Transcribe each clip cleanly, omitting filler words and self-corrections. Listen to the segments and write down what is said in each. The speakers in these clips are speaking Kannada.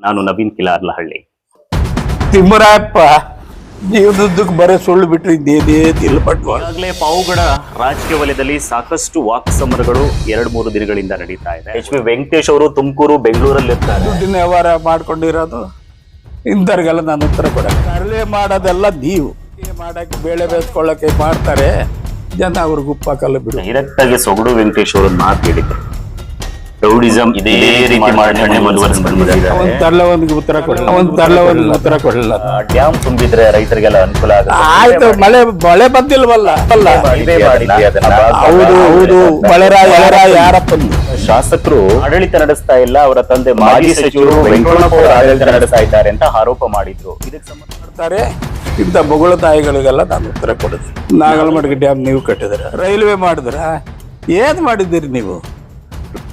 ನಾನು ನವೀನ್ ಕಿಲಾರ್ಲಹಳ್ಳಿ. ತಿಮ್ಮರಾಯಪ್ಪ ಜೀವನದ್ದಕ್ಕೆ ಬರೀ ಸುಳ್ಳು ಬಿಟ್ಟರೆ ಇದೇನೇದಿಲ್ಲ ಬಂಡವಾಳ. ಈಗಾಗಲೇ ಪಾವುಗಡ ರಾಜಕೀಯ ವಲಯದಲ್ಲಿ ಸಾಕಷ್ಟು ವಾಕ್ ಸಮರಗಳು 2-3 ದಿನಗಳಿಂದ ನಡೀತಾ ಇದೆ. HB ವೆಂಕಟೇಶ್ ಅವರು ತುಮಕೂರು, ಬೆಂಗಳೂರಲ್ಲಿ ಇರ್ತಾರೆ. ದುಡ್ಡಿನ ವ್ಯವಹಾರ ಮಾಡ್ಕೊಂಡಿರೋದು ಇಂಥವ್ರಿಗೆಲ್ಲ ನಾನು ಉತ್ತರ ಕೊಡಕ್ಕೆ. ತರಲೆ ಮಾಡೋದೆಲ್ಲ ನೀವು ಮಾಡಕ್ಕೆ ಬೇಳೆ ಬೇಯಿಸ್ಕೊಳ್ಳಕ್ಕೆ ಮಾಡ್ತಾರೆ ಜನ, ಅವ್ರಿಗೆ ಉಪ್ಪಾಕಲ್ಲ ಬಿಡು. ಡೈರೆಕ್ಟ್ ಆಗಿ ಸೊಗಡು ವೆಂಕಟೇಶ್ ಅವರು ಮಾತು ಹೇಳಿದ್ರು, ರೌಡಿಸಂ ಇದೇ ರೀತಿ ಮಾಡಿ ಮುಂದುವರೆಸಿ ಬಂದಿದ್ದಾರೆ. ಒಂದು ತರಲವನಿಗೆ ಉತ್ತರ ಕೊಡಲ್ಲ, ಒಂದು ತರಲವನಿಗೆ ಉತ್ತರ ಕೊಡಲ್ಲ. ಡ್ಯಾಮ್ ತುಂಬಿದ್ರೆ ರೈತರಿಗೆಲ್ಲ ಅನುಕೂಲ ಆಯ್ತು, ಮಳೆ ಬಂದಿಲ್ವಲ್ಲ. ಹೌದು ಹೌದು, ಮಳೆರಾಯ ಯಾರಪ್ಪ ಶಾಸಕರು ಆಡಳಿತ ನಡೆಸ್ತಾ ಇಲ್ಲ, ಅವರ ತಂದೆ ಮಾಜಿ ಸಚಿವರು ವೆಂಕಟಪ್ಪ ಅವರು ಆಡಳಿತ ನಡೆಸ್ತಾ ಇದ್ದಾರೆ ಅಂತ ಆರೋಪ ಮಾಡಿದ್ರು. ಇದಕ್ಕೆ ಸಂಬಂಧ ಮಾಡ್ತಾರೆ. ಇಂಥ ಬೊಗಳ ತಾಯಿಗಳಿಗೆಲ್ಲ ನಾನು ಉತ್ತರ ಕೊಡುದು. ನಾಗಲಮಡ್ಗಿ ಡ್ಯಾಮ್ ನೀವು ಕಟ್ಟಿದ್ರ, ರೈಲ್ವೆ ಮಾಡಿದ್ರ, ಏನ್ ಮಾಡಿದ್ದೀರಿ ನೀವು?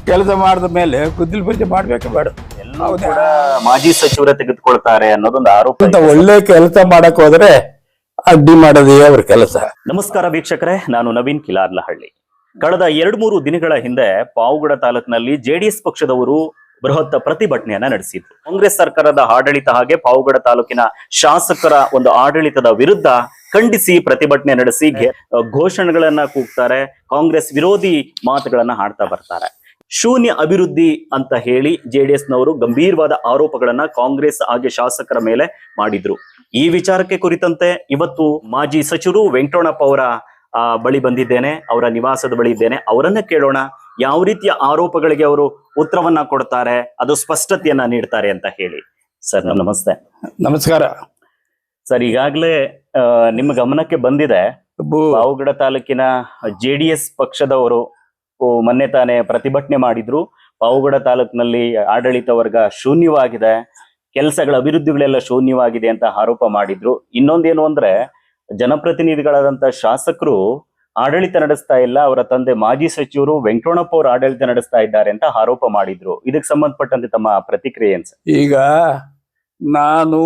ಕೆಲಸ ಮಾಡಿದ ಮೇಲೆ ಕುದ್ದಿಲ್ ಪೂಜೆ ಮಾಡ್ಬೇಕು ಬೇಡ? ಎಲ್ಲವೂ ಕೂಡ ಮಾಜಿ ಸಚಿವರ ತೆಗೆದುಕೊಳ್ತಾರೆ ಅನ್ನೋದೊಂದು ಆರೋಪ. ಒಳ್ಳೆ ಕೆಲಸ ಮಾಡಕ್ ಹೋದ್ರೆ ಅಡ್ಡಿ ಮಾಡೋದೇ ಅವ್ರ ಕೆಲಸ. ನಮಸ್ಕಾರ ವೀಕ್ಷಕರೇ, ನಾನು ನವೀನ್ ಕಿಲಾರ್ಲಹಳ್ಳಿ. ಕಳೆದ 2-3 ದಿನಗಳ ಹಿಂದೆ ಪಾವುಗಡ ತಾಲೂಕಿನಲ್ಲಿ JDS ಪಕ್ಷದವರು ಬೃಹತ್ ಪ್ರತಿಭಟನೆಯನ್ನ ನಡೆಸಿದ್ರು. ಕಾಂಗ್ರೆಸ್ ಸರ್ಕಾರದ ಆಡಳಿತ ಹಾಗೆ ಪಾವುಗಡ ತಾಲೂಕಿನ ಶಾಸಕರ ಒಂದು ಆಡಳಿತದ ವಿರುದ್ಧ ಖಂಡಿಸಿ ಪ್ರತಿಭಟನೆ ನಡೆಸಿ ಘೋಷಣೆಗಳನ್ನ ಕೂಗ್ತಾರೆ. ಕಾಂಗ್ರೆಸ್ ವಿರೋಧಿ ಮಾತುಗಳನ್ನ ಹಾಡ್ತಾ ಬರ್ತಾರೆ. ಶೂನ್ಯ ಅಭಿವೃದ್ಧಿ ಅಂತ ಹೇಳಿ JDS ನವರು ಗಂಭೀರವಾದ ಆರೋಪಗಳನ್ನ ಕಾಂಗ್ರೆಸ್ ಹಾಗೆ ಶಾಸಕರ ಮೇಲೆ ಮಾಡಿದ್ರು. ಈ ವಿಚಾರಕ್ಕೆ ಕುರಿತಂತೆ ಇವತ್ತು ಮಾಜಿ ಸಚಿವರು ವೆಂಕಟಪ್ಪ ಅವರ ಬಳಿ ಬಂದಿದ್ದೇನೆ, ಅವರ ನಿವಾಸದ ಬಳಿ ಇದ್ದೇನೆ. ಅವರನ್ನ ಕೇಳೋಣ, ಯಾವ ರೀತಿಯ ಆರೋಪಗಳಿಗೆ ಅವರು ಉತ್ತರವನ್ನ ಕೊಡ್ತಾರೆ, ಅದು ಸ್ಪಷ್ಟತೆಯನ್ನ ನೀಡ್ತಾರೆ ಅಂತ ಹೇಳಿ. ಸರ್ ನಮಸ್ತೆ. ನಮಸ್ಕಾರ ಸರ್, ಈಗಾಗಲೇ ನಿಮ್ಮ ಗಮನಕ್ಕೆ ಬಂದಿದೆ, ಪಾವುಗಡ ತಾಲೂಕಿನ JDS ಪಕ್ಷದವರು ಮೊನ್ನೆ ತಾನೇ ಪ್ರತಿಭಟನೆ ಮಾಡಿದ್ರು. ಪಾವುಗಡ ತಾಲೂಕಿನಲ್ಲಿ ಆಡಳಿತ ವರ್ಗ ಶೂನ್ಯವಾಗಿದೆ, ಕೆಲಸಗಳ ಅಭಿವೃದ್ಧಿಗಳೆಲ್ಲ ಶೂನ್ಯವಾಗಿದೆ ಅಂತ ಆರೋಪ ಮಾಡಿದ್ರು. ಇನ್ನೊಂದೇನು ಅಂದ್ರೆ, ಜನಪ್ರತಿನಿಧಿಗಳಾದಂತ ಶಾಸಕರು ಆಡಳಿತ ನಡೆಸ್ತಾ ಇಲ್ಲ, ಅವರ ತಂದೆ ಮಾಜಿ ಸಚಿವರು ವೆಂಕಟಪ್ಪ ಅವರು ಆಡಳಿತ ನಡೆಸ್ತಾ ಇದ್ದಾರೆ ಅಂತ ಆರೋಪ ಮಾಡಿದ್ರು. ಇದಕ್ಕೆ ಸಂಬಂಧಪಟ್ಟಂತೆ ತಮ್ಮ ಪ್ರತಿಕ್ರಿಯೆ ಏನ್ ಸರ್? ಈಗ ನಾನು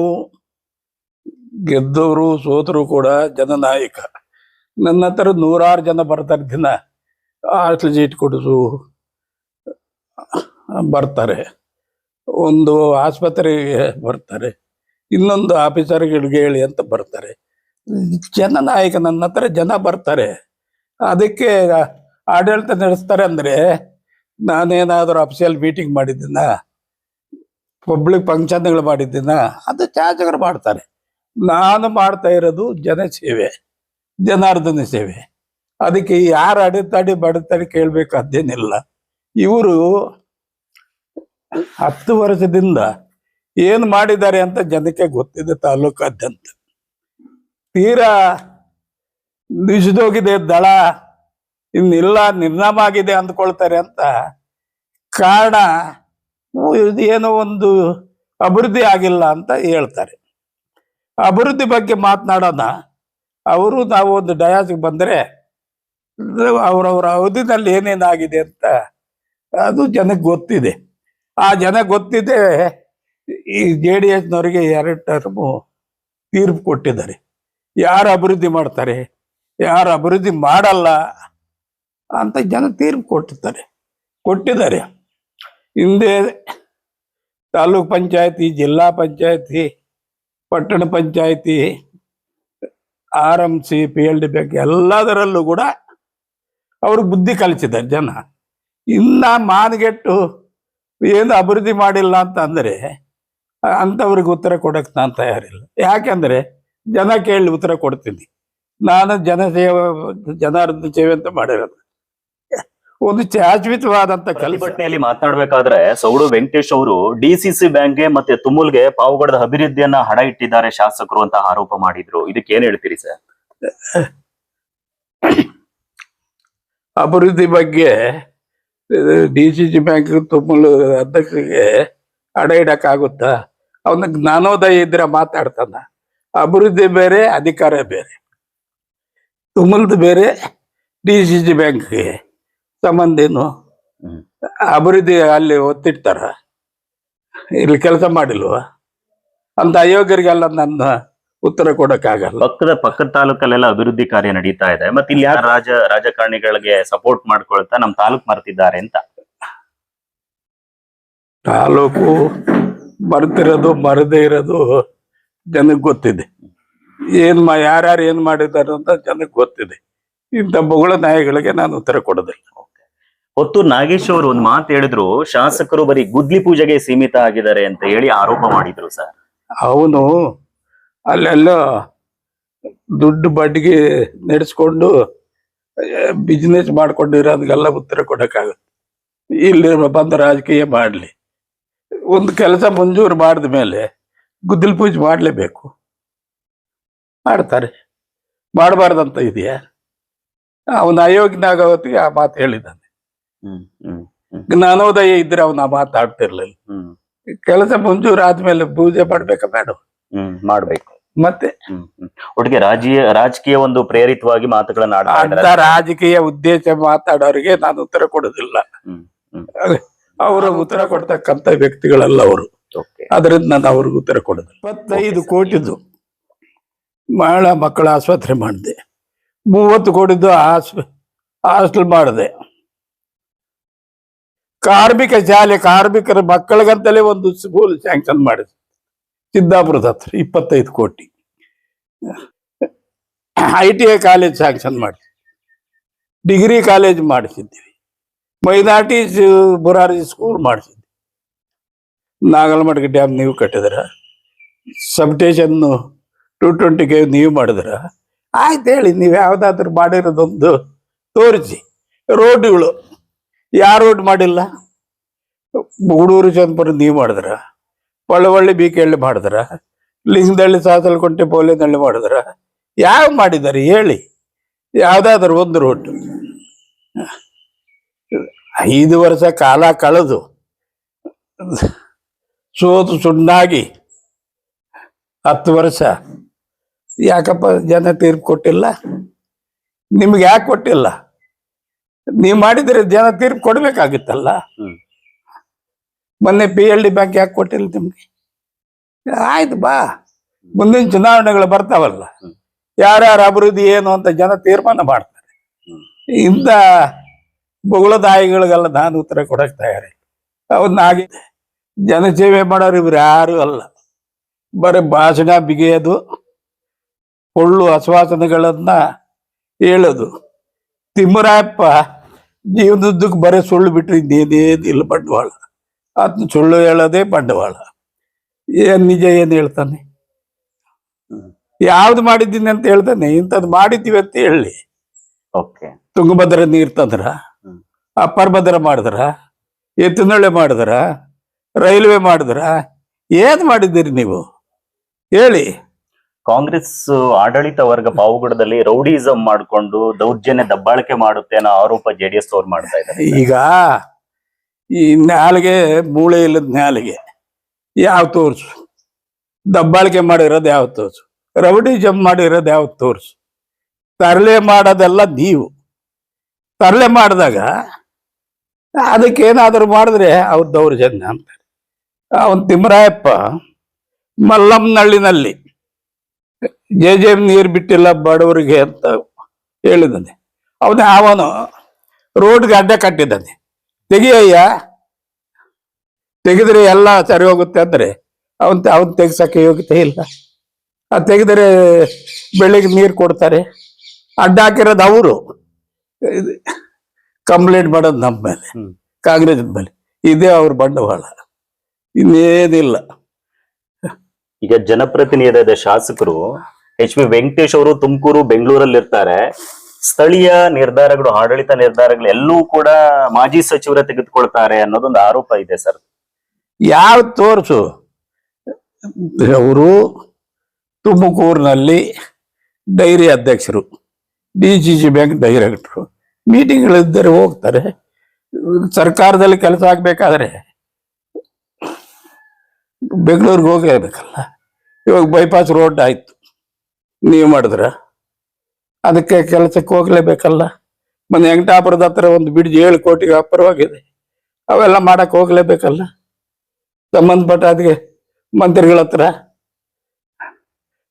ಗೆದ್ದವರು ಸೋತರು ಕೂಡ ಜನನಾಯಕ. ನನ್ನ ಹತ್ರ 100 ಜನ ಬರ್ತಾರೆ, ದಿನ ಹಾಸ್ಟೆಲ್ ಸೀಟ್ ಕೊಡಿಸು ಬರ್ತಾರೆ, ಒಂದು ಆಸ್ಪತ್ರೆಗೆ ಬರ್ತಾರೆ, ಇನ್ನೊಂದು ಆಫೀಸರ್ಗಳಿಗೆ ಹೇಳಿ ಅಂತ ಬರ್ತಾರೆ. ಜನನಾಯಕ, ನನ್ನ ಹತ್ರ ಜನ ಬರ್ತಾರೆ. ಅದಕ್ಕೆ ಆಡಳಿತ ನಡೆಸ್ತಾರೆ ಅಂದರೆ, ನಾನೇನಾದರೂ ಅಫಿಷಿಯಲ್ ಮೀಟಿಂಗ್ ಮಾಡಿದ್ದೀನ, ಪಬ್ಲಿಕ್ ಫಂಕ್ಷನ್ಗಳು ಮಾಡಿದ್ದೀನ, ಅದು ಶಾಸಕರು ಮಾಡ್ತಾರೆ. ನಾನು ಮಾಡ್ತಾ ಇರೋದು ಜನಸೇವೆ, ಜನಾರ್ದನ ಸೇವೆ. ಅದಕ್ಕೆ ಯಾರು ಅಡೆತಡೆ ಬಡತಡೆ ಕೇಳಬೇಕಾದ್ದೇನಿಲ್ಲ. ಇವರು 10 ವರ್ಷದಿಂದ ಏನು ಮಾಡಿದ್ದಾರೆ ಅಂತ ಜನಕ್ಕೆ ಗೊತ್ತಿದೆ. ತಾಲೂಕಾದ್ಯಂತ ತೀರಾ ನಿಷಿದೋಗಿದೆ, ದಳ ಇನ್ನಿಲ್ಲ, ನಿರ್ನಾಮ ಆಗಿದೆ ಅಂದ್ಕೊಳ್ತಾರೆ ಅಂತ ಕಾರಣ ಏನೋ ಒಂದು ಅಭಿವೃದ್ಧಿ ಆಗಿಲ್ಲ ಅಂತ ಹೇಳ್ತಾರೆ. ಅಭಿವೃದ್ಧಿ ಬಗ್ಗೆ ಮಾತನಾಡೋಣ. ಅವರು ನಾವು ಒಂದು ಡಯಾಸ್ಗೆ ಬಂದರೆ ಅವರವರ ಅವಧಿನಲ್ಲಿ ಏನೇನಾಗಿದೆ ಅಂತ ಅದು ಜನಕ್ಕೆ ಗೊತ್ತಿದೆ. ಆ ಜನ ಗೊತ್ತಿದೆ. ಈ JDSನವರಿಗೆ 2 ಟರ್ಮು ತೀರ್ಪು ಕೊಟ್ಟಿದ್ದಾರೆ. ಯಾರು ಅಭಿವೃದ್ಧಿ ಮಾಡ್ತಾರೆ, ಯಾರು ಅಭಿವೃದ್ಧಿ ಮಾಡಲ್ಲ ಅಂತ ಜನ ತೀರ್ಪು ಕೊಟ್ಟಿದ್ದಾರೆ. ಹಿಂದೆ ತಾಲೂಕ್ ಪಂಚಾಯತಿ, ಜಿಲ್ಲಾ ಪಂಚಾಯತಿ, ಪಟ್ಟಣ ಪಂಚಾಯತಿ, RMC, PLD ಬ್ಯಾಂಕ್ ಎಲ್ಲದರಲ್ಲೂ ಕೂಡ ಅವರು ಬುದ್ಧಿ ಕಲಿಸಿದ್ದಾರೆ ಜನ. ಇನ್ನ ಮಾನಗೆಟ್ಟು ಏನು ಅಭಿವೃದ್ಧಿ ಮಾಡಿಲ್ಲ ಅಂತ ಅಂದರೆ ಅಂಥವ್ರಿಗೆ ಉತ್ತರ ಕೊಡಕ್ಕೆ ನಾನು ತಯಾರಿಲ್ಲ. ಯಾಕೆಂದರೆ ಜನ ಕೇಳಿ ಉತ್ತರ ಕೊಡ್ತೀನಿ. ನಾನು ಜನಾರ್ದನ ಸೇವೆ ಅಂತ ಮಾಡಿರೋದು ಒಂದು ಶಾಶ್ವತವಾದಂತ ಪ್ರತಿಭಟನೆಯಲ್ಲಿ ಮಾತನಾಡಬೇಕಾದ್ರೆ ಸೌಡು ವೆಂಕಟೇಶ್ ಅವರು DCC ಬ್ಯಾಂಕ್ಗೆ ಮತ್ತೆ ತುಮುಲ್ಗೆ ಪಾವುಗಡದ ಅಭಿವೃದ್ಧಿಯನ್ನ ಹಣ ಇಟ್ಟಿದ್ದಾರೆ ಶಾಸಕರು ಅಂತ ಆರೋಪ ಮಾಡಿದ್ರು. ಇದಕ್ಕೆ ಏನ್ ಹೇಳ್ತೀರಿ ಸರ್? ಅಭಿವೃದ್ಧಿ ಬಗ್ಗೆ DCC ಬ್ಯಾಂಕ್ ತುಮುಲ್ ಅಧ್ಯಕ್ಷರಿಗೆ ಹಣ ಇಡಕ್ಕಾಗುತ್ತಾ? ಅವನ ಜ್ಞಾನೋದಯ ಇದ್ರೆ ಮಾತಾಡ್ತಾನ. ಅಭಿವೃದ್ಧಿ ಬೇರೆ, ಅಧಿಕಾರ ಬೇರೆ. ತುಮುಲ್ದು ಬೇರೆ, DCC ಬ್ಯಾಂಕ್ಗೆ ಸಂಬಂಧ ಏನು? ಅಭಿವೃದ್ಧಿ ಅಲ್ಲಿ ಒತ್ತಿಡ್ತಾರ, ಇಲ್ಲಿ ಕೆಲಸ ಮಾಡಿಲ್ವ ಅಂತ ಅಯೋಗ್ಯರಿಗೆಲ್ಲ ನನ್ನ ಉತ್ತರ ಕೊಡಕ್ಕಾಗಲ್ಲ. ಪಕ್ಕದ ತಾಲೂಕಲ್ಲೆಲ್ಲ ಅಭಿವೃದ್ಧಿ ಕಾರ್ಯ ನಡೀತಾ ಇದೆ, ಮತ್ತೆ ಇಲ್ಲಿ ಯಾರು ರಾಜಕಾರಣಿಗಳಿಗೆ ಸಪೋರ್ಟ್ ಮಾಡ್ಕೊಳ್ತಾ ನಮ್ಮ ತಾಲೂಕ್ ಮರ್ತಿದ್ದಾರೆ ಅಂತ. ತಾಲೂಕು ಬರ್ತಿರೋದು ಬರದೇ ಇರೋದು ಜನಕ್ಕೆ ಗೊತ್ತಿದೆ. ಯಾರ್ಯಾರು ಏನ್ ಮಾಡಿದ್ದಾರೆ ಅಂತ ಜನಕ್ಕೆ ಗೊತ್ತಿದೆ. ಇಂಥ ಬೊಗಳ ನಾಯಿಗಳಿಗೆ ನಾನು ಉತ್ತರ ಕೊಡೋದಿಲ್ಲ. ಹೊತ್ತೂರ್ ನಾಗೇಶ್ ಅವರು ಒಂದು ಮಾತು ಹೇಳಿದ್ರು, ಶಾಸಕರು ಬರೀ ಗುದ್ಲಿ ಪೂಜೆಗೆ ಸೀಮಿತ ಆಗಿದ್ದಾರೆ ಅಂತ ಹೇಳಿ ಆರೋಪ ಮಾಡಿದ್ರು ಸರ್. ಅವನು ಅಲ್ಲೆಲ್ಲ ದುಡ್ಡು ಬಡ್ಡಿಗೆ ನಡೆಸ್ಕೊಂಡು ಬಿಸ್ನೆಸ್ ಮಾಡ್ಕೊಂಡಿರೋದಕ್ಕೆಲ್ಲ ಉತ್ತರ ಕೊಡಕ್ಕಾಗುತ್ತೆ. ಇಲ್ಲಿ ಬಂದ ರಾಜಕೀಯ ಮಾಡ್ಲಿ, ಒಂದು ಕೆಲಸ ಮಂಜೂರು ಮಾಡಿದ ಮೇಲೆ ಗುದ್ದಲಿ ಪೂಜೆ ಮಾಡ್ಲೇಬೇಕು. ಮಾಡ್ತಾರೆ, ಮಾಡಬಾರ್ದಂತ ಇದೆಯಾ? ಅವನ ಅಯೋಗ್ಯನಾಗ ಹೊತ್ತಿಗೆ ಆ ಮಾತು ಹೇಳಿದ್ದಾನೆ. ಜ್ಞಾನೋದಯ ಇದ್ರೆ ಅವನ ಆ ಮಾತಾಡ್ತಿರ್ಲಿಲ್ಲ. ಕೆಲಸ ಮಂಜೂರು ಆದ್ಮೇಲೆ ಪೂಜೆ ಮಾಡ್ಬೇಕಾ ಬೇಡ? ಮಾಡ್ಬೇಕು. ಮತ್ತೆ ಒಟ್ಟಿಗೆ ರಾಜಕೀಯ ಒಂದು ಪ್ರೇರಿತವಾಗಿ ಮಾತುಗಳನ್ನ ಅಂತ ರಾಜಕೀಯ ಉದ್ದೇಶ ಮಾತಾಡೋರಿಗೆ ನಾನು ಉತ್ತರ ಕೊಡೋದಿಲ್ಲ. ಅವರು ಉತ್ತರ ಕೊಡ್ತಕ್ಕಂತ ವ್ಯಕ್ತಿಗಳಲ್ಲ ಅವರು. ಅದರಿಂದ ನಾನು ಅವ್ರಿಗೆ ಉತ್ತರ ಕೊಡೋದಿಲ್ಲ. 25 ಕೋಟಿದು ಮಹಿಳಾ ಮಕ್ಕಳ ಆಸ್ಪತ್ರೆ ಮಾಡಿದೆ, 30 ಕೋಟಿದ್ದು ಹಾಸ್ಟೆಲ್ ಮಾಡಿದೆ, ಕಾರ್ಮಿಕ ಶಾಲೆ ಕಾರ್ಮಿಕರ ಮಕ್ಕಳಿಗಂತಲೇ ಒಂದು ಸ್ಕೂಲ್ ಸ್ಯಾಂಕ್ಷನ್ ಮಾಡಿದೆ ಸಿದ್ದಾಪುರದ ಹತ್ರ 25 ಕೋಟಿ. ITI ಕಾಲೇಜ್ ಸ್ಯಾಂಕ್ಷನ್ ಮಾಡಿದ್ವಿ, ಡಿಗ್ರಿ ಕಾಲೇಜ್ ಮಾಡಿಸಿದ್ದೀವಿ, ಮೈನಾರಿಟಿ ಬುರಾರಿ ಸ್ಕೂಲ್ ಮಾಡಿಸಿದ್ವಿ, ನಾಗಲಮಡ್ಗ ಡ್ಯಾಮ್ ನೀವು ಕಟ್ಟಿದ್ರ, ಸಬ್ಸ್ಟೇಷನ್ 220 ನೀವು ಮಾಡಿದ್ರ. ಆಯ್ತು ಹೇಳಿ, ನೀವು ಯಾವ್ದಾದ್ರು ಮಾಡಿರೋದೊಂದು ತೋರಿಸಿ. ರೋಡ್ಗಳು ಯಾವ ರೋಡ್ ಮಾಡಿಲ್ಲ? ಗೂಡೂರು ಚಂದ್ಪುರ ನೀವು ಮಾಡಿದ್ರ, ಪಳ್ಳವಳ್ಳಿ ಬೀಕೆಳ್ಳಿ ಮಾಡಿದ್ರ, ಲಿಂಗದಳ್ಳಿ ಸಾಸಲಕೊಂಟೆ ಬೋಲೆನಹಳ್ಳಿ ಮಾಡಿದ್ರ, ಯಾವ ಮಾಡಿದ್ದಾರೆ ಹೇಳಿ? ಯಾವ್ದಾದ್ರು ಒಂದು ರೋಡ್. 5 ವರ್ಷ ಕಾಲ ಕಳೆದು ಸೋತು ಸುಣ್ಣಾಗಿ 10 ವರ್ಷ ಯಾಕಪ್ಪ ಜನ ತೀರ್ಪು ಕೊಟ್ಟಿಲ್ಲ? ನಿಮ್ಗೆ ಯಾಕೆ ಕೊಟ್ಟಿಲ್ಲ? ನೀವು ಮಾಡಿದ್ರೆ ಜನ ತೀರ್ಪು ಕೊಡ್ಬೇಕಾಗಿತ್ತಲ್ಲ. ಮೊನ್ನೆ PLD ಬ್ಯಾಂಕ್ ಯಾಕೆ ಕೊಟ್ಟಿಲ್ಲ ನಿಮ್ಗೆ? ಆಯ್ತು ಬಾ, ಮುಂದಿನ ಚುನಾವಣೆಗಳು ಬರ್ತಾವಲ್ಲ, ಯಾರ್ಯಾರ ಅಭಿವೃದ್ಧಿ ಏನು ಅಂತ ಜನ ತೀರ್ಮಾನ ಮಾಡ್ತಾರೆ. ಇಂಥ ಬೊಗಳದಾಯಿಗಳಿಗೆಲ್ಲ ನಾನು ಉತ್ತರ ಕೊಡಕ್ ತಯಾರಿ. ಅವನ್ನಾಗಿದೆ ಜನಸೇವೆ ಮಾಡೋರು ಇವ್ರು ಯಾರು ಅಲ್ಲ. ಬರೀ ಭಾಷಣ ಬಿಗಿಯೋದು, ಪೊಳ್ಳು ಆಶ್ವಾಸನೆಗಳನ್ನ ಹೇಳೋದು. ತಿಮ್ಮರಾಯಪ್ಪ ಜೀವನದುದ್ದಕ್ಕೆ ಬರೀ ಸುಳ್ಳು ಬಿಟ್ಟರೆ ಇನ್ನೇನೇನಿಲ್ಲ ಬಂಡವಾಳ. ಅದನ್ನ ಸುಳ್ಳು ಹೇಳೋದೇ ಬಂಡವಾಳ. ಏನ್ ನಿಜ ಏನ್ ಹೇಳ್ತಾನೆ? ಯಾವ್ದು ಮಾಡಿದ್ದೀನಿ ಅಂತ ಹೇಳ್ತಾನೆ, ಇಂಥದ್ದು ಮಾಡಿದ್ದೀವಿ ಅಂತ ಹೇಳಿ. ತುಂಗಭದ್ರ ನೀರ್ ತಂದ್ರ, ಅಪ್ಪರ್ ಭದ್ರ ಮಾಡಿದ್ರ, ಎತ್ತಿನೊಳ್ಳೆ ಮಾಡಿದ್ರ, ರೈಲ್ವೆ ಮಾಡಿದ್ರ, ಏನ್ ಮಾಡಿದ್ದೀರಿ ನೀವು ಹೇಳಿ? ಕಾಂಗ್ರೆಸ್ ಆಡಳಿತ ವರ್ಗ ಪಾವಗಡದಲ್ಲಿ ರೌಡಿಸಂ ಮಾಡಿಕೊಂಡು ದೌರ್ಜನ್ಯ ದಬ್ಬಾಳಿಕೆ ಮಾಡುತ್ತೆ ಅನ್ನೋ ಆರೋಪ JDS ಅವ್ರು ಮಾಡ್ತಾ ಇದ್ದಾರೆ. ಈಗ ಈ ನಾಲಿಗೆ ಮೂಳೆ ಇಲ್ಲದ ನಾಲಿಗೆ ಯಾವ ತೋರ್ಸು? ದಬ್ಬಾಳಿಕೆ ಮಾಡಿರೋದು ಯಾವ ತೋರ್ಸು? ರೌಡಿಸಂ ಮಾಡಿರೋದು ಯಾವ ತೋರ್ಸು? ತರಲೆ ಮಾಡೋದೆಲ್ಲ ನೀವು. ತರಲೆ ಮಾಡಿದಾಗ ಅದಕ್ಕೇನಾದ್ರು ಮಾಡಿದ್ರೆ ಅವ್ರ ದೌರ್ಜನ್ಯ ಅಂತಾರೆ. ಅವನ್ ತಿಮ್ಮರಾಯಪ್ಪ ಮಲ್ಲಮ್ಮನಹಳ್ಳಿನಲ್ಲಿ JJM ನೀರು ಬಿಟ್ಟಿಲ್ಲ ಬಡವರಿಗೆ ಅಂತ ಹೇಳಿದ್ದಾನೆ. ಅವನು ರೋಡ್ಗೆ ಅಡ್ಡ ಕಟ್ಟಿದ್ದಾನೆ. ತೆಗಿಯಯ್ಯ, ತೆಗೆದ್ರೆ ಎಲ್ಲ ಸರಿ ಹೋಗುತ್ತೆ ಅಂದ್ರೆ ಅವನ್ ತೆಗ್ಸಕ್ಕೆ ಯೋಗ್ಯತೆ ಇಲ್ಲ. ಅದು ತೆಗೆದರೆ ಬೆಳಿಗ್ಗೆ ನೀರು ಕೊಡ್ತಾರೆ. ಅಡ್ಡ ಹಾಕಿರೋದು ಅವರು, ಕಂಪ್ಲೇಂಟ್ ಮಾಡೋದು ನಮ್ಮ ಮೇಲೆ, ಕಾಂಗ್ರೆಸ್ ಮೇಲೆ. ಇದೇ ಅವ್ರ ಬಂಡವಾಳ, ಇನ್ನೇನಿಲ್ಲ. ಈಗ ಜನಪ್ರತಿನಿಧಿಯಾದ ಶಾಸಕರು HB ವೆಂಕಟೇಶ್ ಅವರು ತುಮಕೂರು ಬೆಂಗಳೂರಲ್ಲಿ ಇರ್ತಾರೆ. ಸ್ಥಳೀಯ ನಿರ್ಧಾರಗಳು, ಆಡಳಿತ ನಿರ್ಧಾರಗಳು ಎಲ್ಲವೂ ಕೂಡ ಮಾಜಿ ಸಚಿವರೇ ತೆಗೆದುಕೊಳ್ತಾರೆ ಅನ್ನೋದೊಂದು ಆರೋಪ ಇದೆ ಸರ್. ಯಾವ ತೋರ್ಸು? ಅವರು ತುಮಕೂರಿನಲ್ಲಿ ಡೈರಿ ಅಧ್ಯಕ್ಷರು, DCC ಬ್ಯಾಂಕ್ ಡೈರೆಕ್ಟರು, ಮೀಟಿಂಗ್ಗಳಿದ್ದರೆ ಹೋಗ್ತಾರೆ. ಸರ್ಕಾರದಲ್ಲಿ ಕೆಲಸ ಆಗ್ಬೇಕಾದ್ರೆ ಬೆಂಗಳೂರಿಗೆ ಹೋಗಲೇಬೇಕಲ್ಲ. ಇವಾಗ ಬೈಪಾಸ್ ರೋಡ್ ಆಯ್ತು, ನೀವು ಮಾಡಿದ್ರ ಅದಕ್ಕೆ ಕೆಲಸಕ್ಕೆ ಹೋಗ್ಲೇಬೇಕಲ್ಲ. ಮೊನ್ನೆ ವೆಂಕಟಾಪುರದ ಹತ್ರ ಒಂದು ಬ್ರಿಡ್ಜ್ 7 ಕೋಟಿಗೆ ಅಪ್ಪರವಾಗಿದೆ, ಅವೆಲ್ಲ ಮಾಡಕ್ ಹೋಗ್ಲೇಬೇಕಲ್ಲ. ಸಂಬಂಧಪಟ್ಟ ಅದಕ್ಕೆ ಮಂತ್ರಿಗಳ ಹತ್ರ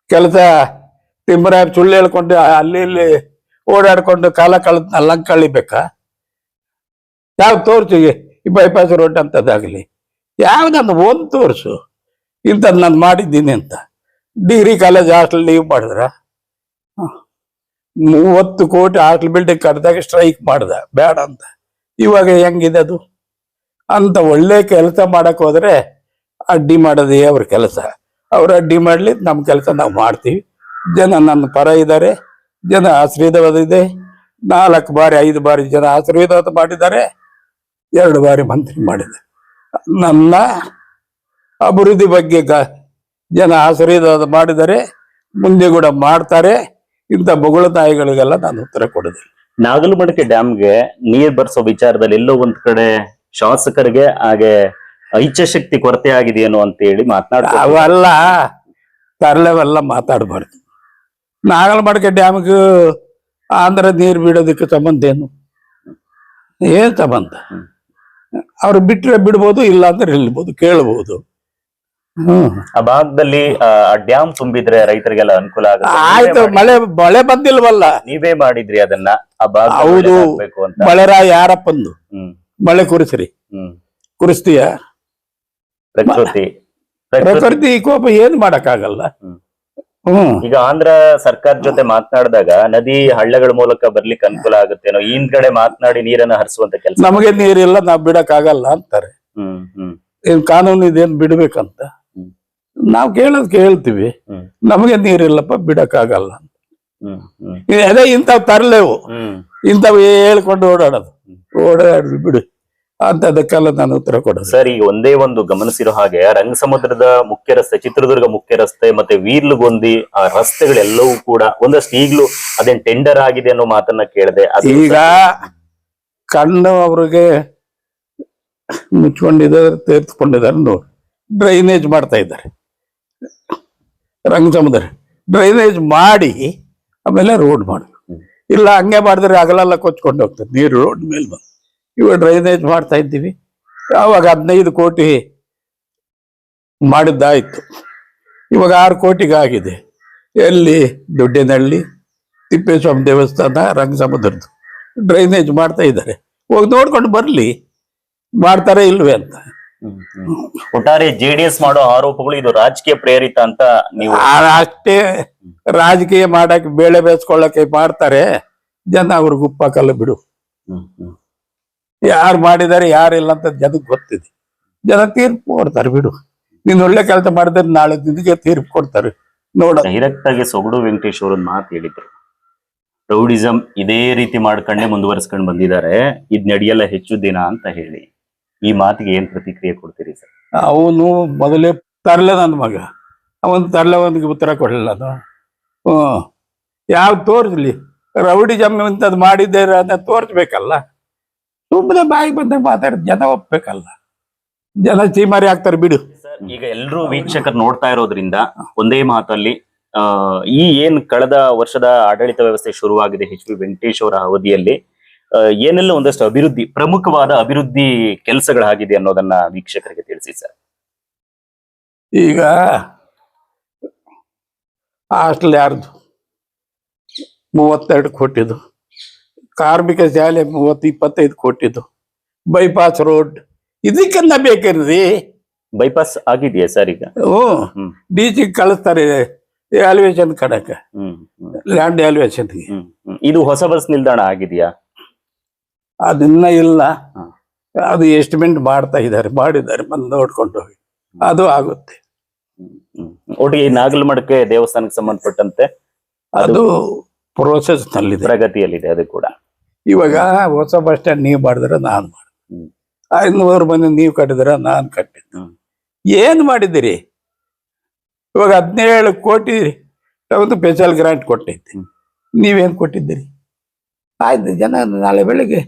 ಕೆಲಸ. ತಿಮ್ಮರಾಯ ಸುಳ್ಳು ಹೇಳ್ಕೊಂಡು ಅಲ್ಲಿ ಇಲ್ಲಿ ಓಡಾಡ್ಕೊಂಡು ಕಾಲ ಕಳೆದ್ನಲ್ಲ ಕಳಿಬೇಕಾ? ಯಾವ ತೋರ್ಸು? ಈ ಬೈಪಾಸ್ ರೋಡ್ ಅಂತದಾಗ್ಲಿ ಯಾವ್ದನ್ನು ಒಂದು ತೋರ್ಸು. ಇಂಥದ್ದು ನಾನು ಮಾಡಿದ್ದೀನಿ ಅಂತ. ಡಿಗ್ರಿ ಕಾಲೇಜ್ ಹಾಸ್ಟೆಲ್ ಲೀವ್ ಮಾಡಿದ್ರ 30 ಕೋಟಿ ಹಾಸ್ಟೆಲ್ ಬಿಲ್ಡಿಂಗ್ ಕಟ್ಟಿದಾಗ ಸ್ಟ್ರೈಕ್ ಮಾಡ್ದ ಬೇಡ ಅಂತ. ಇವಾಗ ಹೆಂಗಿದೆ ಅದು? ಅಂತ ಒಳ್ಳೆ ಕೆಲಸ ಮಾಡಕ್ ಹೋದ್ರೆ ಅಡ್ಡಿ ಮಾಡೋದೇ ಅವ್ರ ಕೆಲಸ. ಅವ್ರು ಅಡ್ಡಿ ಮಾಡ್ಲಿ, ನಮ್ಮ ಕೆಲಸ ನಾವು ಮಾಡ್ತೀವಿ. ಜನ ನನ್ನ ಪರ ಇದ್ದಾರೆ, ಜನ ಆಶೀರ್ವಾದ ಇದೆ. 4 ಬಾರಿ 5 ಬಾರಿ ಜನ ಆಶೀರ್ವಾದ ಮಾಡಿದ್ದಾರೆ, 2 ಬಾರಿ ಮಂತ್ರಿ ಮಾಡಿದ್ದಾರೆ. ನನ್ನ ಅಭಿವೃದ್ಧಿ ಬಗ್ಗೆ ಜನ ಆಶೀರ್ವಾದ ಮಾಡಿದ್ದಾರೆ, ಮುಂದೆ ಕೂಡ ಮಾಡ್ತಾರೆ. ಇಂಥ ಬೊಗಳ ತಾಯಿಗಳಿಗೆಲ್ಲ ನಾನು ಉತ್ತರ ಕೊಡೋದಿಲ್ಲ. ನಾಗಲಮಡಿಕೆ ಡ್ಯಾಮ್ಗೆ ನೀರ್ ಬರ್ಸೋ ವಿಚಾರದಲ್ಲಿ ಎಲ್ಲೋ ಒಂದ್ ಕಡೆ ಶಾಸಕರಿಗೆ ಹಾಗೆ ಇಚ್ಛಾಶಕ್ತಿ ಕೊರತೆ ಆಗಿದೆಯೇನೋ ಅಂತ ಹೇಳಿ ಮಾತನಾಡ್ತಾರೆ. ಅವೆಲ್ಲ ತರಲೆವೆಲ್ಲ ಮಾತಾಡಬಾರ್ದು. ನಾಗಲಮಡಿಕೆ ಡ್ಯಾಮ್ಗೆ ಆಂಧ್ರ ನೀರು ಬಿಡೋದಕ್ಕೆ ಸಂಬಂಧ ಏನ್ ಸಂಬಂಧ? ಅವ್ರು ಬಿಟ್ರೆ ಬಿಡ್ಬೋದು, ಇಲ್ಲ ಅಂದ್ರೆ ನಿಲ್ಬೋದು, ಕೇಳ್ಬೋದು. ಆ ಭಾಗದಲ್ಲಿ ಆ ಡ್ಯಾಮ್ ತುಂಬಿದ್ರೆ ರೈತರಿಗೆಲ್ಲ ಅನುಕೂಲ ಆಯ್ತು. ಆಗುತ್ತೆ. ಮಳೆ ಬಂದಿಲ್ವಲ್ಲ, ನೀವೇ ಮಾಡಿದ್ರಿ ಅದನ್ನ ಆ ಭಾಗ ಹೌದು. ಒಳ್ಳೇದಾಗ್ಬೇಕು ಅಂತ. ಮಳೆರ ಯಾರಪ್ಪಂದು ಹ್ಮ್ ಮಳೆ ಕುರಿಸ್ರಿ, ಹ್ಮ್ ಕುರಿಸ್ತೀಯ? ಪ್ರಕೃತಿ ಪ್ರಕೃತಿ ಕೋಪ ಏನ್ ಮಾಡಕ್ಕಾಗಲ್ಲ. ಈಗ ಆಂಧ್ರ ಸರ್ಕಾರ ಜೊತೆ ಮಾತನಾಡಿದಾಗ ನದಿ ಹಳ್ಳಗಳ ಮೂಲಕ ಬರ್ಲಿಕ್ಕೆ ಅನುಕೂಲ ಆಗುತ್ತೇನೋ, ಹಿಂದ್ಗಡೆ ಮಾತನಾಡಿ ನೀರನ್ನ ಹರಿಸುವಂತ ಕೆಲಸ. ನಮಗೆ ನೀರಿಲ್ಲ, ನಾವ್ ಬಿಡಕ್ಕಾಗಲ್ಲ ಅಂತಾರೆ. ಹ್ಮ್ ಹ್ಮ್ ಏನ್ ಕಾನೂನು ಇದೇನ್ ಬಿಡ್ಬೇಕಂತ? ನಾವ್ ಕೇಳ್ತೀವಿ. ನಮಗೆ ನೀರಿಲ್ಲಪ್ಪ, ಬಿಡಕ್ಕಾಗಲ್ಲ. ಹ್ಮ್ ಹ್ಮ್ ಅದೇ ಇಂಥವ್ ತರ್ಲೇವು, ಹ್ಮ್ ಇಂಥವ್ ಹೇಳ್ಕೊಂಡು ಓಡಾಡೋದು ಬಿಡು ಅಂತದಕ್ಕೆಲ್ಲ ನಾನು ಉತ್ತರ ಕೊಡೋದು. ಸರ್, ಈಗ ಒಂದೇ ಒಂದು ಗಮನಿಸಿರೋ ಹಾಗೆ ರಂಗಸಮುದ್ರದ ಮುಖ್ಯ ರಸ್ತೆ, ಚಿತ್ರದುರ್ಗ ಮುಖ್ಯ ರಸ್ತೆ ಮತ್ತೆ ವೀರ್ಲುಗೊಂದಿ ಆ ರಸ್ತೆಗಳೆಲ್ಲವೂ ಕೂಡ ಒಂದಷ್ಟು ಈಗ್ಲೂ ಅದೇನ್ ಟೆಂಡರ್ ಆಗಿದೆ ಅನ್ನೋ ಮಾತನ್ನ ಕೇಳಿದೆ. ಈಗ ಕಣ್ಣು ಅವ್ರಿಗೆ ಮುಚ್ಕೊಂಡಿದ್ದಾರೆ, ತೆರೆದುಕೊಂಡಿದ್ದಾರೆ. ನೋಡಿ, ಡ್ರೈನೇಜ್ ಮಾಡ್ತಾ ಇದ್ದಾರೆ. ರಂಗಸಮುದ್ರ ಡ್ರೈನೇಜ್ ಮಾಡಿ ಆಮೇಲೆ ರೋಡ್ ಮಾಡಿ, ಇಲ್ಲ ಹಂಗೆ ಮಾಡಿದ್ರೆ ಹಗಲೆಲ್ಲ ಕೊಚ್ಕೊಂಡು ಹೋಗ್ತದೆ ನೀರು ರೋಡ್ ಮೇಲೆ ಬಂದು. ಇವಾಗ ಡ್ರೈನೇಜ್ ಮಾಡ್ತಾ ಇದ್ದೀವಿ. ಆವಾಗ 15 ಕೋಟಿ ಮಾಡಿದ್ದಾಯ್ತು, ಇವಾಗ 6 ಕೋಟಿಗೆ ಆಗಿದೆ. ಎಲ್ಲಿ? ದೊಡ್ಡನಹಳ್ಳಿ, ತಿಪ್ಪೇಸ್ವಾಮಿ ದೇವಸ್ಥಾನ, ರಂಗಸಮುದ್ರದ್ದು ಡ್ರೈನೇಜ್ ಮಾಡ್ತಾ ಇದ್ದಾರೆ. ಹೋಗಿ ನೋಡ್ಕೊಂಡು ಬರ್ಲಿ, ಮಾಡ್ತಾರೆ ಇಲ್ವೇ ಅಂತ. ಒಟ್ಟಾರೆ ಜೆಡಿಎಸ್ ಮಾಡೋ ಆರೋಪಗಳು ಇದು ರಾಜಕೀಯ ಪ್ರೇರಿತ ಅಂತ ನೀವು ಅಷ್ಟೇ. ರಾಜಕೀಯ ಮಾಡಕ್ಕೆ, ಬೇಳೆ ಬೇಯಿಸ್ಕೊಳ್ಳಕ್ಕೆ ಮಾಡ್ತಾರೆ. ಜನ ಅವ್ರಿಗೆ ಉಪ್ಪಾಕಲ್ಲ ಬಿಡು. ಯಾರು ಮಾಡಿದ್ದಾರೆ ಯಾರಿಲ್ಲ ಅಂತ ಜನಕ್ಕೆ ಗೊತ್ತಿದೆ. ಜನ ತೀರ್ಪು ಕೊಡ್ತಾರೆ ಬಿಡು. ನೀನ್ ಒಳ್ಳೆ ಕೆಲಸ ಮಾಡಿದ್ರೆ ನಾಳೆ ನಿನಗೆ ತೀರ್ಪು ಕೊಡ್ತಾರೆ ನೋಡ. ಡೈರೆಕ್ಟ್ ಆಗಿ ಸೊಗಡು ವೆಂಕಟೇಶ್ ಅವ್ರ ಮಾತು ಹೇಳಿದ್ರು, ರೌಡಿಸಂ ಇದೇ ರೀತಿ ಮಾಡ್ಕೊಂಡೆ ಮುಂದುವರಿಸ್ಕೊಂಡು ಬಂದಿದ್ದಾರೆ, ಇದ್ ನಡೆಯಲ್ಲ ಹೆಚ್ಚು ದಿನ ಅಂತ ಹೇಳಿ. ಈ ಮಾತಿಗೆ ಏನ್ ಪ್ರತಿಕ್ರಿಯೆ ಕೊಡ್ತೀರಿ ಸರ್? ಅವನು ಮೊದಲೇ ತರಲೆ ನನ್ನ ಮಗ, ಅವನ್ ತರಲೆವನಿಗೆ ಉತ್ತರ ಕೊಡಲಿಲ್ಲ ಅದು. ಯಾವ ತೋರಿಸ್ಲಿ? ರೌಡಿಸಂ ಇಂಥದ್ದು ಮಾಡಿದ್ದೇವೆ ಅಂತ ತೋರಿಸ್ಬೇಕಲ್ಲ. ಸುಮ್ಮನೆ ಬಾಯಿಗೆ ಬಂದಾಗ ಮಾತಾಡಿದ ಜನ ಒಪ್ಬೇಕಲ್ಲ. ಜನ ಚೀಮಾರಿ ಆಗ್ತಾರೆ ಬಿಡು. ಈಗ ಎಲ್ಲರೂ ವೀಕ್ಷಕರು ನೋಡ್ತಾ ಇರೋದ್ರಿಂದ ಒಂದೇ ಮಾತಲ್ಲಿ ಈ ಏನ್ ಕಳೆದ ವರ್ಷದ ಆಡಳಿತ ವ್ಯವಸ್ಥೆ ಶುರುವಾಗಿದೆ ಎಚ್ ವಿ ವೆಂಕಟೇಶ್ ಅವರ ಅವಧಿಯಲ್ಲಿ ಏನೆಲ್ಲ ಒಂದಷ್ಟು ಅಭಿವೃದ್ಧಿ, ಪ್ರಮುಖವಾದ ಅಭಿವೃದ್ಧಿ ಕೆಲಸಗಳಾಗಿದೆ ಅನ್ನೋದನ್ನ ವೀಕ್ಷಕರಿಗೆ ತಿಳಿಸಿ ಸರ್. ಈಗ ಹಾಸ್ಟೆಲ್ ಯಾರ್ದು 32 ಕೋಟಿದು, ಕಾರ್ಮಿಕ ಶಾಲೆ 30-25 ಕೋಟಿದು, ಬೈಪಾಸ್ ರೋಡ್ ಇದಕ್ಕೆಲ್ಲ ಬೇಕೇನ್ರಿ? ಬೈಪಾಸ್ ಆಗಿದೆಯಾ ಸರ್ ಈಗ? ಡಿಸಿ ಕಳಿಸ್ತಾರೆ ವ್ಯಾಲ್ಯೂಯೇಷನ್ ಕಡಕ, ಲ್ಯಾಂಡ್ ವ್ಯಾಲ್ಯೂಯೇಷನ್ಗೆ. ಇದು ಹೊಸ ಬಸ್ ನಿಲ್ದಾಣ ಆಗಿದೆಯಾ? ಅದನ್ನ ಇಲ್ಲ, ಅದು ಎಸ್ಟಿಮೇಟ್ ಮಾಡಿದ್ದಾರೆ, ಬಂದು ನೋಡ್ಕೊಂಡು ಹೋಗಿ, ಅದು ಆಗುತ್ತೆ. ಒಟ್ಟಿಗೆ ನಾಗಲಮಡಿಕೆ ದೇವಸ್ಥಾನಕ್ಕೆ ಸಂಬಂಧಪಟ್ಟಂತೆ ಅದು ಪ್ರೋಸೆಸ್ ನಲ್ಲಿದೆ, ಪ್ರಗತಿಯಲ್ಲಿದೆ ಅದು ಕೂಡ. ಇವಾಗ ಹೊಸ ಬಸ್ ಸ್ಟ್ಯಾಂಡ್ ನೀವು ಮಾಡಿದ್ರೆ ನಾನು ಮಾಡಿದೆ, 500 ಮಂದಿ ನೀವು ಕಟ್ಟಿದ್ರೆ ನಾನು ಕಟ್ಟಿದ್ದು. ಏನ್ ಮಾಡಿದ್ದೀರಿ? ಇವಾಗ 17 ಕೋಟಿ ಒಂದು ಸ್ಪೆಷಲ್ ಗ್ರಾಂಟ್ ಕೊಟ್ಟೈತಿ, ನೀವೇನ್ ಕೊಟ್ಟಿದ್ದೀರಿ? ಆಯ್ತು, ಜನ ನಾಳೆ ಬೆಳಿಗ್ಗೆ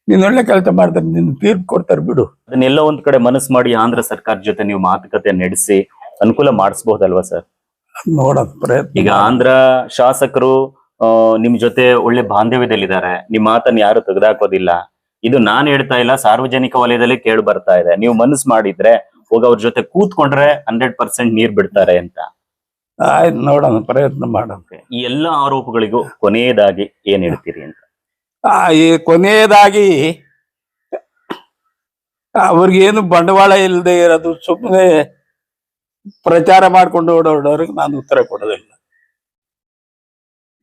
ನೀನ್ ಒಳ್ಳೆ ಕೆಲಸ ಮಾಡಿದ್ರೆ ನಿನ್ ತೀರ್ಪು ಕೊಡ್ತಾರೆ ಬಿಡು. ಅದನ್ನೆಲ್ಲ ಒಂದ್ ಕಡೆ ಮನಸ್ಸು ಮಾಡಿ ಆಂಧ್ರ ಸರ್ಕಾರ ಜೊತೆ ನೀವು ಮಾತುಕತೆ ನಡೆಸಿ ಅನುಕೂಲ ಮಾಡಿಸಬಹುದಲ್ವಾ ಸರ್? ನೋಡೋದ್ ಪ್ರಯತ್ನ. ಈಗ ಆಂಧ್ರ ಶಾಸಕರು ನಿಮ್ ಜೊತೆ ಒಳ್ಳೆ ಬಾಂಧವ್ಯದಲ್ಲಿದ್ದಾರೆ, ನಿಮ್ ಮಾತನ್ನ ಯಾರು ತೆಗೆದಾಕೋದಿಲ್ಲ. ಇದು ನಾನ್ ಹೇಳ್ತಾ ಇಲ್ಲ, ಸಾರ್ವಜನಿಕ ವಲಯದಲ್ಲಿ ಕೇಳಿ ಬರ್ತಾ ಇದೆ. ನೀವು ಮನಸ್ಸು ಮಾಡಿದ್ರೆ ಹೋಗಿ ಅವ್ರ ಜೊತೆ ಕೂತ್ಕೊಂಡ್ರೆ 100% ನೀರ್ ಬಿಡ್ತಾರೆ ಅಂತ. ಆಯ್ತು, ನೋಡೋಣ, ಪ್ರಯತ್ನ ಮಾಡೋಣ. ಈ ಎಲ್ಲಾ ಆರೋಪಗಳಿಗೂ ಕೊನೆಯದಾಗಿ ಏನ್ ಹೇಳ್ತೀರಿ ಅಂತ? ಈ ಕೊನೆಯದಾಗಿ ಅವ್ರಿಗೇನು ಬಂಡವಾಳ ಇಲ್ಲದೆ ಇರೋದು, ಸುಮ್ಮನೆ ಪ್ರಚಾರ ಮಾಡ್ಕೊಂಡು ಓಡೋಡೋರಿಗೆ ನಾನು ಉತ್ತರ ಕೊಡೋದಿಲ್ಲ.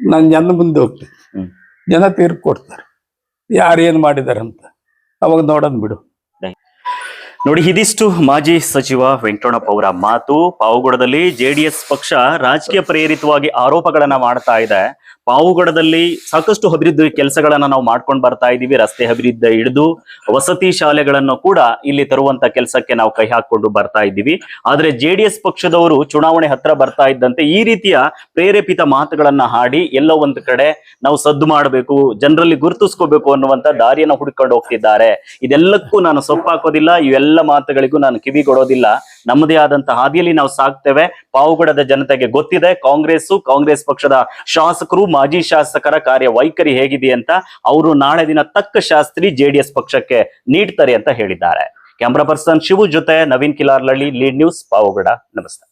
ನಾನು ಜನ ಮುಂದೆ ಹೋಗ್ತೀನಿ, ಹ್ಮ್. ಜನ ತೀರ್ಪು ಕೊಡ್ತಾರೆ ಯಾರೇನು ಮಾಡಿದಾರಂತ, ಅವಾಗ ನೋಡೋದ್ ಬಿಡು. ನೋಡಿ, ಇದಿಷ್ಟು ಮಾಜಿ ಸಚಿವ ವೆಂಕಟರಮಣಪ್ಪ ಅವರ ಮಾತು. ಪಾವಗಡದಲ್ಲಿ ಜೆಡಿಎಸ್ ಪಕ್ಷ ರಾಜಕೀಯ ಪ್ರೇರಿತವಾಗಿ ಆರೋಪಗಳನ್ನ ಮಾಡ್ತಾ ಇದೆ. ಪಾವಗಡದಲ್ಲಿ ಸಾಕಷ್ಟು ಅಭಿವೃದ್ಧಿ ಕೆಲಸಗಳನ್ನ ನಾವು ಮಾಡ್ಕೊಂಡು ಬರ್ತಾ ಇದ್ದೀವಿ. ರಸ್ತೆ ಅಭಿವೃದ್ಧಿ ಹಿಡಿದು ವಸತಿ ಶಾಲೆಗಳನ್ನು ಕೂಡ ಇಲ್ಲಿ ತರುವಂತ ಕೆಲಸಕ್ಕೆ ನಾವು ಕೈ ಹಾಕೊಂಡು ಬರ್ತಾ ಇದ್ದೀವಿ. ಆದ್ರೆ ಜೆಡಿಎಸ್ ಪಕ್ಷದವರು ಚುನಾವಣೆ ಹತ್ರ ಬರ್ತಾ ಇದ್ದಂತೆ ಈ ರೀತಿಯ ಪ್ರೇರೇಪಿತ ಮಾತುಗಳನ್ನ ಹಾಡಿ ಎಲ್ಲೋ ಒಂದು ಕಡೆ ನಾವು ಸದ್ದು ಮಾಡಬೇಕು, ಜನರಲ್ಲಿ ಗುರುತಿಸ್ಕೋಬೇಕು ಅನ್ನುವಂತ ದಾರಿಯನ್ನು ಹುಡುಕೊಂಡು ಹೋಗ್ತಿದ್ದಾರೆ. ಇದೆಲ್ಲಕ್ಕೂ ನಾನು ಸೊಪ್ಪಾಕೋದಿಲ್ಲ, ಇವೆಲ್ಲ ಮಾತುಗಳಿಗೂ ನಾನು ಕಿವಿಗೊಡೋದಿಲ್ಲ. ನಮ್ಮದೇ ಆದಂತಹ ಹಾದಿಯಲ್ಲಿ ನಾವು ಸಾಕ್ತೇವೆ. ಪಾವಗಡದ ಜನತೆಗೆ ಗೊತ್ತಿದೆ ಕಾಂಗ್ರೆಸ್ ಪಕ್ಷದ ಶಾಸಕರು, ಮಾಜಿ ಶಾಸಕರ ಕಾರ್ಯವೈಖರಿ ಹೇಗಿದೆ ಅಂತ. ಅವರು ನಾಳೆ ದಿನ ತಕ್ಕ ಶಾಸ್ತ್ರಿ ಜೆಡಿಎಸ್ ಪಕ್ಷಕ್ಕೆ ನೀಡ್ತಾರೆ ಅಂತ ಹೇಳಿದ್ದಾರೆ. ಕ್ಯಾಮ್ರಾ ಪರ್ಸನ್ ಶಿವು ಜೊತೆ ನವೀನ್ ಕಿಲಾರ್ಲಹಳ್ಳಿ, ಲೀಡ್ ನ್ಯೂಸ್, ಪಾವಗಡ. ನಮಸ್ತೆ.